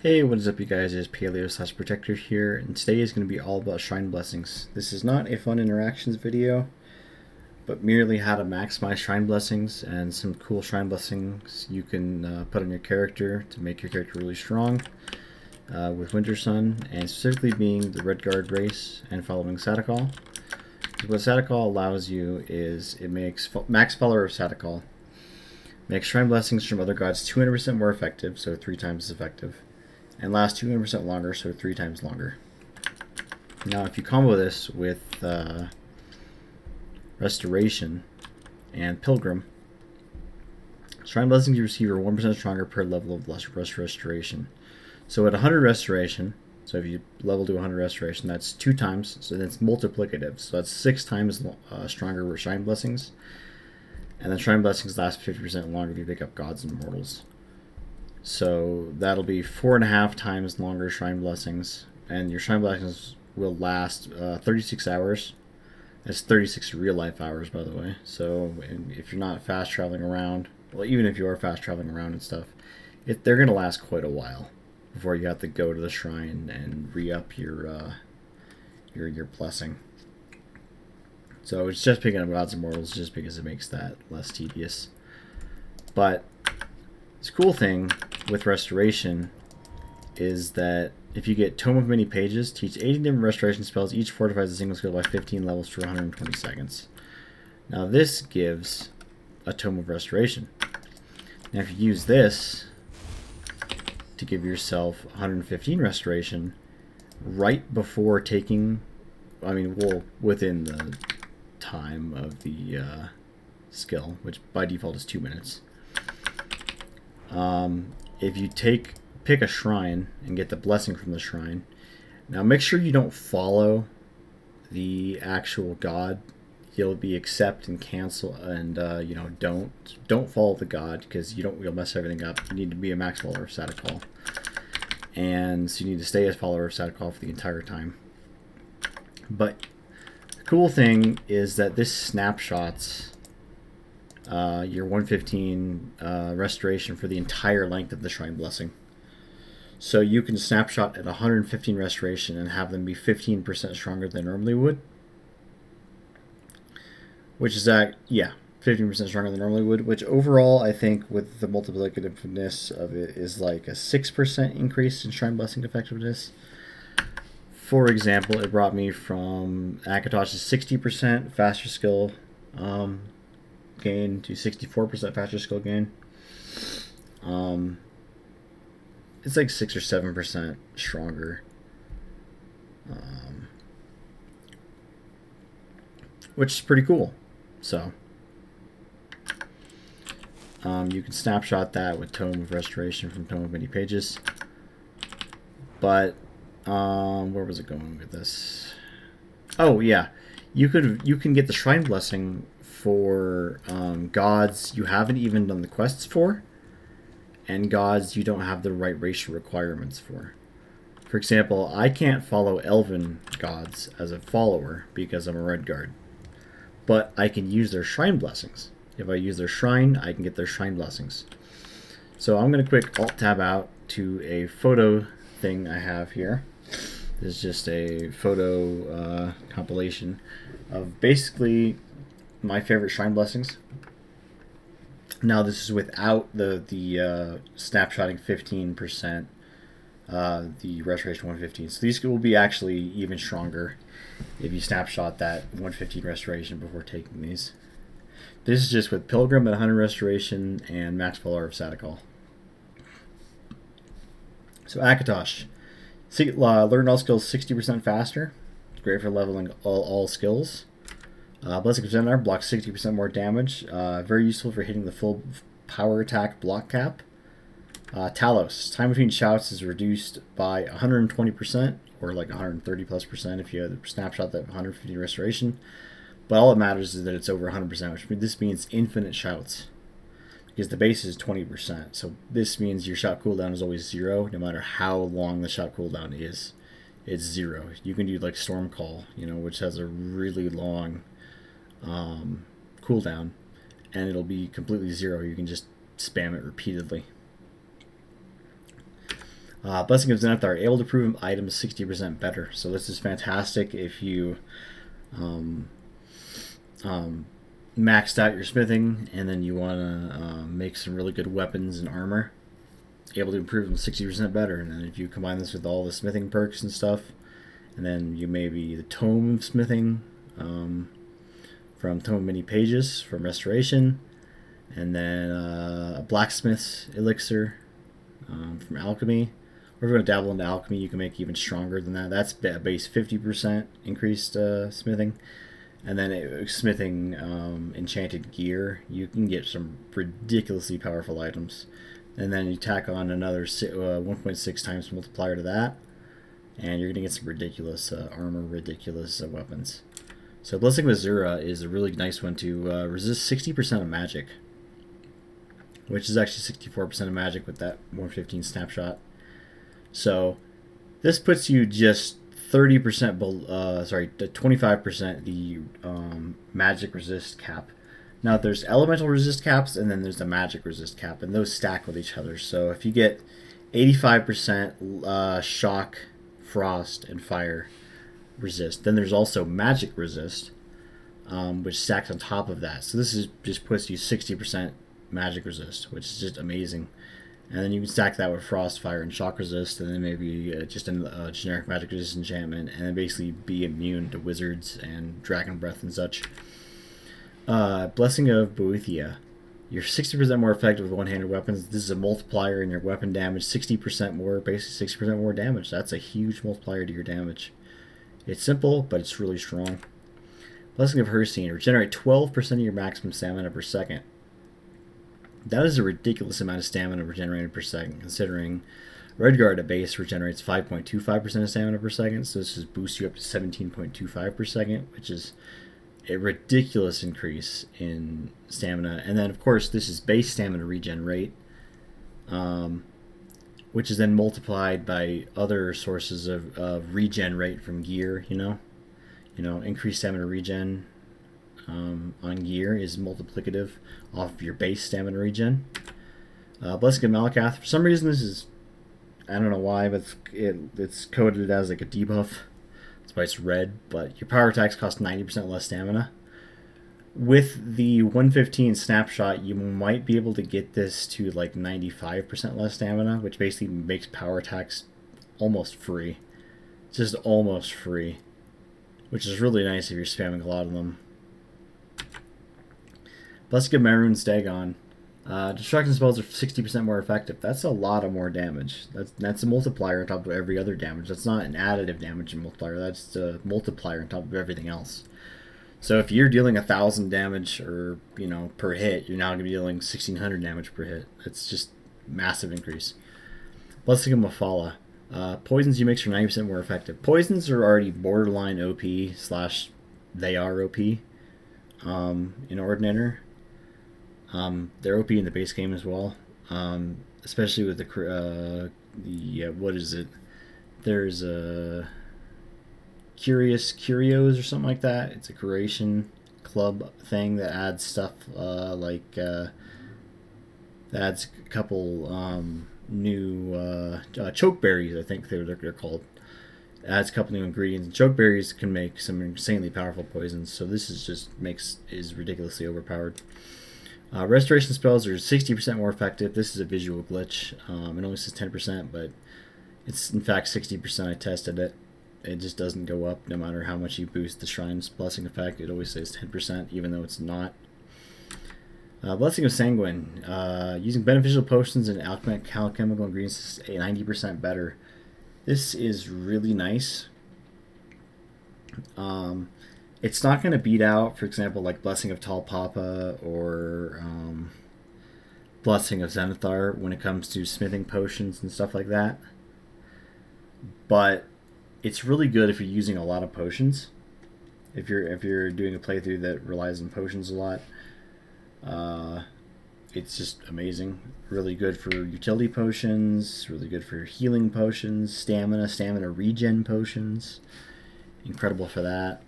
Hey, what is up you guys, it's Paleo/Protector here, and today is going to be all about Shrine Blessings. This is not a fun interactions video, but merely how to maximize Shrine Blessings and some cool Shrine Blessings you can put on your character to make your character really strong with Winter Sun, and specifically being the Red Guard race and following Satakal. What Satakal allows you is it makes max follower of Satakal, makes Shrine Blessings from other gods 200% more effective, so 3 times as effective, and lasts 200% longer, so 3 times longer. Now, if you combo this with Restoration and Pilgrim, Shrine Blessings you receive are 1% stronger per level of Restoration. So at 100 Restoration, so if you level to 100 Restoration, that's 2 times, so that's multiplicative. So that's 6 times stronger with Shrine Blessings. And then Shrine Blessings last 50% longer if you pick up Gods and Mortals. So that'll be 4.5 times longer Shrine Blessings, and your Shrine Blessings will last 36 hours. That's 36 real life hours, by the way. So if you're not fast traveling around, well, even if you are fast traveling around and stuff, they're gonna last quite a while before you have to go to the shrine and re-up your blessing. So it's just picking up Gods and Mortals just because it makes that less tedious. But this cool thing with Restoration is that if you get Tome of Many Pages, teach 80 different Restoration spells, each fortifies a single skill by 15 levels for 120 seconds. Now this gives a Tome of Restoration. Now if you use this to give yourself 115 Restoration right before taking, within the time of the skill, which by default is 2 minutes. If you pick a shrine and get the blessing from the shrine, now make sure you don't follow the actual god. You'll be accept and cancel, and don't follow the god because you'll mess everything up. You need to be a max follower of Satakal, and so you need to stay as follower of Satakal for the entire time. But the cool thing is that this snapshots your 115 restoration for the entire length of the Shrine Blessing. So you can snapshot at 115 restoration and have them be 15% stronger than they normally would. Which is 15% stronger than normally would, which overall I think with the multiplicativeness of it is like a 6% increase in Shrine Blessing effectiveness. For example, it brought me from Akatosh's 60% faster skill gain to 64% faster skill gain. It's like 6 or 7% stronger, which is pretty cool. So you can snapshot that with Tome of Restoration from Tome of Many Pages. But where was it going with this? Oh yeah, you can get the Shrine Blessing for gods you haven't even done the quests for, and gods you don't have the right racial requirements for. For example, I can't follow Elven gods as a follower because I'm a Red Guard, but I can use their Shrine Blessings. If I use their shrine, I can get their Shrine Blessings. So I'm going to quick Alt-Tab out to a photo thing I have here. This is just a photo compilation of basically my favorite Shrine Blessings. Now this is without the snapshotting 15%, the Restoration 115. So these will be actually even stronger if you snapshot that 115 Restoration before taking these. This is just with Pilgrim at 100 Restoration and max follower of Satakal. So Akatosh, learn all skills 60% faster. It's great for leveling all skills. Blessing of Zendar blocks 60% more damage. Very useful for hitting the full power attack block cap. Talos, time between shouts is reduced by 120%, or like 130+% if you have the snapshot that 150 restoration. But all that matters is that it's over 100%, which this means infinite shouts, because the base is 20%. So this means your shout cooldown is always 0, no matter how long the shout cooldown is. It's 0. You can do like Storm Call, which has a really long cooldown, and it'll be completely 0. You can just spam it repeatedly. Blessing of Zenithar, able to prove items 60% better. So this is fantastic if you um, maxed out your smithing and then you want to make some really good weapons and armor. Able to improve them 60% better. And then if you combine this with all the smithing perks and stuff, and then you maybe the Tome of Smithing from Tome of Many Pages from Restoration, and then a Blacksmith's Elixir from Alchemy. Or if you want to dabble into Alchemy, you can make even stronger than that. That's base 50% increased smithing. And then smithing enchanted gear, you can get some ridiculously powerful items. And then you tack on another 1.6 times multiplier to that, and you're going to get some ridiculous armor, ridiculous weapons. So Blessing of Azura is a really nice one to resist 60% of magic, which is actually 64% of magic with that 115 snapshot. So this puts you just 30% 25% the magic resist cap. Now there's elemental resist caps, and then there's the magic resist cap, and those stack with each other. So if you get 85% shock, frost, and fire resist, then there's also magic resist, which stacks on top of that. So this is just puts you 60% magic resist, which is just amazing. And then you can stack that with frost, fire, and shock resist, and then maybe just a generic magic resist enchantment, and then basically be immune to wizards and dragon breath and such. Blessing of Boethia. You're 60% more effective with one-handed weapons. This is a multiplier in your weapon damage, 60% more, basically 60% more damage. That's a huge multiplier to your damage. It's simple, but it's really strong. Blessing of Hircine. Regenerate 12% of your maximum stamina per second. That is a ridiculous amount of stamina regenerated per second, considering Redguard at base regenerates 5.25% of stamina per second, so this just boosts you up to 17.25 per second, which is a ridiculous increase in stamina. And then, of course, this is base stamina regen rate, which is then multiplied by other sources of regen rate from gear, increased stamina regen on gear is multiplicative off of your base stamina regen. Blessing of Malacath. For some reason, this is, I don't know why, but it's coded as like a debuff. That's why it's red. But your power attacks cost 90% less stamina. With the 115 snapshot, you might be able to get this to like 95% less stamina, which basically makes power attacks almost free. Just almost free, which is really nice if you're spamming a lot of them. Blessing of Maroon's Dagon. Destruction spells are 60% more effective. That's a lot of more damage. That's a multiplier on top of every other damage. That's not an additive damage multiplier. That's a multiplier on top of everything else. So if you're dealing 1,000 damage or per hit, you're now going to be dealing 1,600 damage per hit. It's just massive increase. Blessing of Mafala. Poisons you mix are 90% more effective. Poisons are already borderline OP / they are OP in Ordinator. They're OP in the base game as well, especially with the what is it? There's a Curios or something like that. It's a curation club thing that adds stuff that adds a couple new chokeberries. I think they're called. It adds a couple new ingredients. Chokeberries can make some insanely powerful poisons. So this is ridiculously overpowered. Restoration spells are 60% more effective. This is a visual glitch. It only says 10%, but it's in fact 60%. I tested it. It just doesn't go up no matter how much you boost the Shrine's Blessing effect. It always says 10%, even though it's not. Blessing of Sanguine. Using beneficial potions and alchemical ingredients is 90% better. This is really nice. It's not going to beat out, for example, like Blessing of Tall Papa or Blessing of Zenithar when it comes to smithing potions and stuff like that. But it's really good if you're using a lot of potions. If you're doing a playthrough that relies on potions a lot, it's just amazing. Really good for utility potions. Really good for healing potions, stamina regen potions. Incredible for that.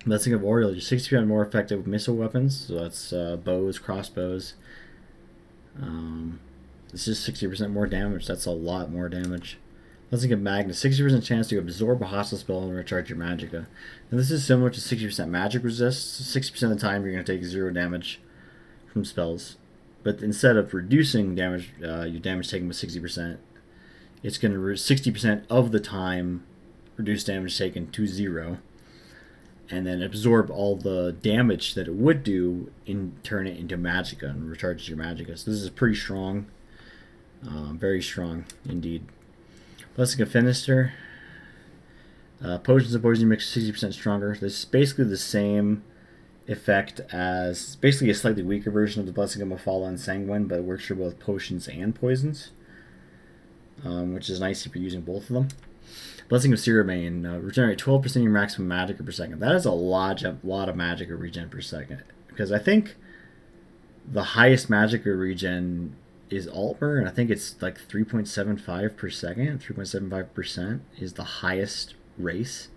Blessing of Oriole, you're 60% more effective with missile weapons. So that's bows, crossbows. It's just 60% more damage. That's a lot more damage. Blessing of Magnus, 60% chance to absorb a hostile spell and recharge your magicka. And this is similar to 60% magic resist. So 60% of the time you're going to take 0 damage from spells. But instead of reducing damage, your damage taken with 60%, it's going to 60% of the time reduce damage taken to 0. And then absorb all the damage that it would do and turn it into magicka and recharge your magicka. So this is pretty strong. Very strong indeed. Blessing of Finister. Potions of poison makes 60% stronger. This is basically the same effect as, basically a slightly weaker version of the Blessing of Mephala and Sanguine, but it works for both potions and poisons, which is nice if you're using both of them. Blessing of Siramain. Regenerate 12% of your maximum magicka per second. That is a lot of magicka regen per second, because I think the highest magicka regen is Altmer, and I think it's like 3.75 per second. 3.75% is the highest race,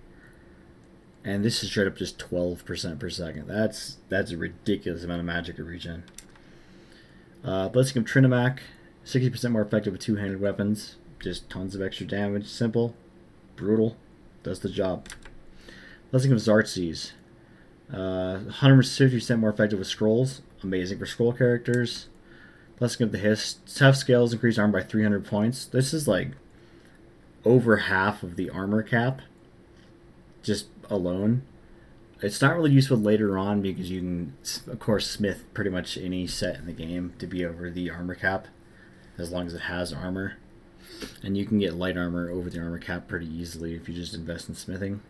and this is straight up just 12% per second. That's a ridiculous amount of magicka regen. Blessing of Trinimac, 60% more effective with two-handed weapons. Just tons of extra damage. Simple, brutal, does the job. Blessing of Xarxes, 150% more effective with scrolls. Amazing for scroll characters. Blessing of the Hiss, tough scales increase armor by 300 points. This is like over half of the armor cap, just alone. It's not really useful later on because you can, of course, smith pretty much any set in the game to be over the armor cap, as long as it has armor. And you can get light armor over the armor cap pretty easily if you just invest in smithing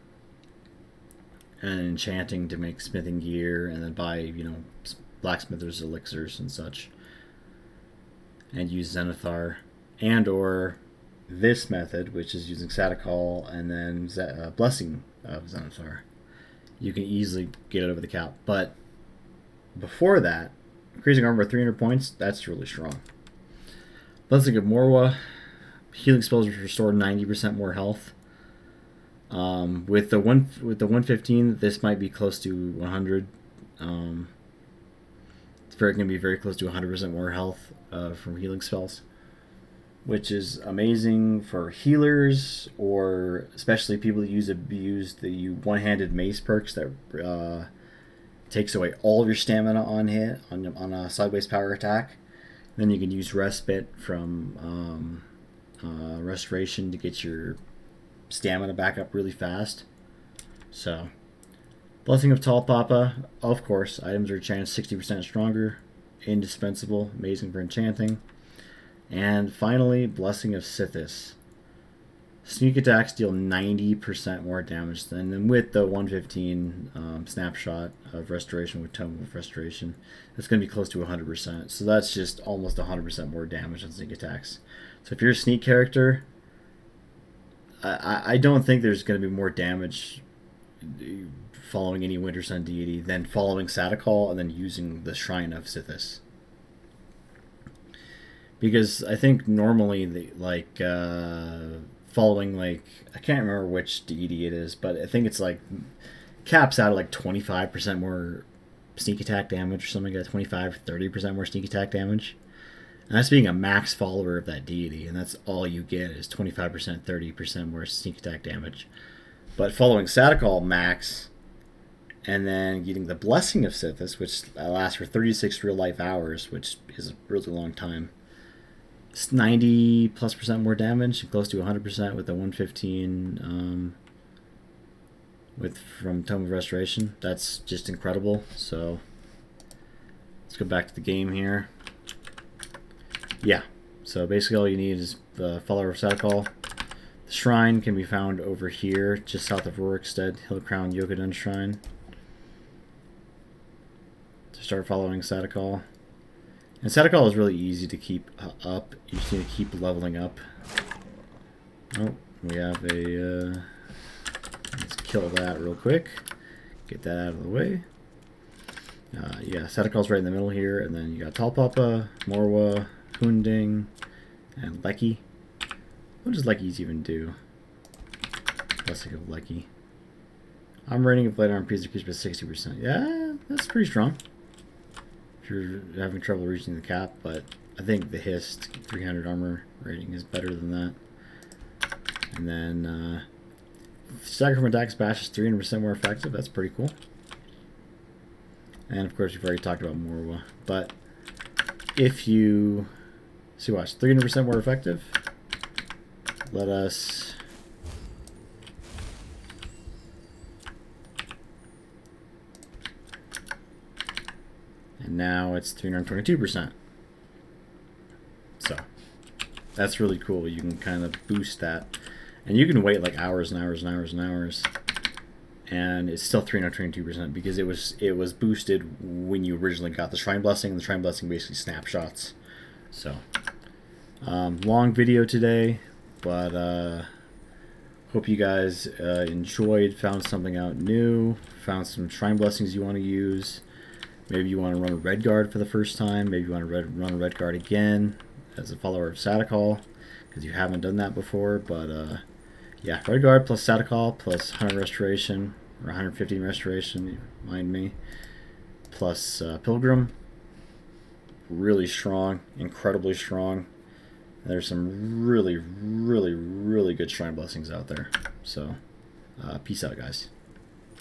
and enchanting to make smithing gear, and then buy, you know, blacksmithers' elixirs and such, and use Zenithar, and or this method, which is using Satakal and then Blessing of Zenithar. You can easily get it over the cap. But before that, increasing armor by 300 points, that's really strong. Blessing of Morwa, healing spells restore 90% more health. With the 115, this might be close to 100. It's going to be very close to 100% more health from healing spells, which is amazing for healers, or especially people that use the one-handed mace perks that takes away all of your stamina on hit on a sideways power attack. Then you can use respite from restoration to get your stamina back up really fast. So, Blessing of Tall Papa, of course, items are enchanted 60% stronger, indispensable, amazing for enchanting. And finally, Blessing of Sithis. Sneak attacks deal 90% more damage than with the 115 snapshot of restoration with Tome of Restoration. It's going to be close to 100%. So that's just almost 100% more damage on sneak attacks. So if you're a sneak character, I don't think there's going to be more damage following any Winter Sun deity than following Satakal and then using the Shrine of Sithis. Because I think normally, following, like, I can't remember which deity it is, but I think it's like caps out at like 25% more sneak attack damage or something like that, 25-30% more sneak attack damage. And that's being a max follower of that deity, and that's all you get is 25%, 30% more sneak attack damage. But following Satakal max, and then getting the Blessing of Sithis, which lasts for 36 real life hours, which is a really long time. It's 90+% more damage, close to 100% with the 115 from Tome of Restoration. That's just incredible. So let's go back to the game here. Yeah, so basically all you need is the follower of Satakal. The shrine can be found over here, just south of Rorikstead, Hillcrown Yokodun Shrine. To start following Satakal. And Satakal is really easy to keep up. You just need to keep leveling up. Oh, we have a... let's kill that real quick. Get that out of the way. Yeah, Satakal's right in the middle here. And then you got Talpapa, Morwa, Hunding, and Lecky. What does Lecky's even do? Blessing of Lecky. I'm rating of light arm piece increased by 60%. Yeah, that's pretty strong. If you're having trouble reaching the cap, but I think the Hist 300 armor rating is better than that. And then stagger from attacks bash is 300% more effective. That's pretty cool. And of course, we've already talked about Morwa. But if you see, watch 300% more effective. Let us. And now it's 322%. So that's really cool. You can kind of boost that. And you can wait like hours and hours and hours and hours. And it's still 322% because it was boosted when you originally got the Shrine Blessing, and the Shrine Blessing basically snapshots. So long video today, but hope you guys enjoyed, found something out new, found some Shrine Blessings you want to use. Maybe you want to run a Red Guard for the first time. Maybe you want to run a Red Guard again as a follower of Satakal, because you haven't done that before. But yeah, Red Guard plus Satakal plus 100 Restoration, or 115 Restoration, remind me, plus Pilgrim. Really strong, incredibly strong. There's some really, really, really good Shrine Blessings out there. So, peace out, guys.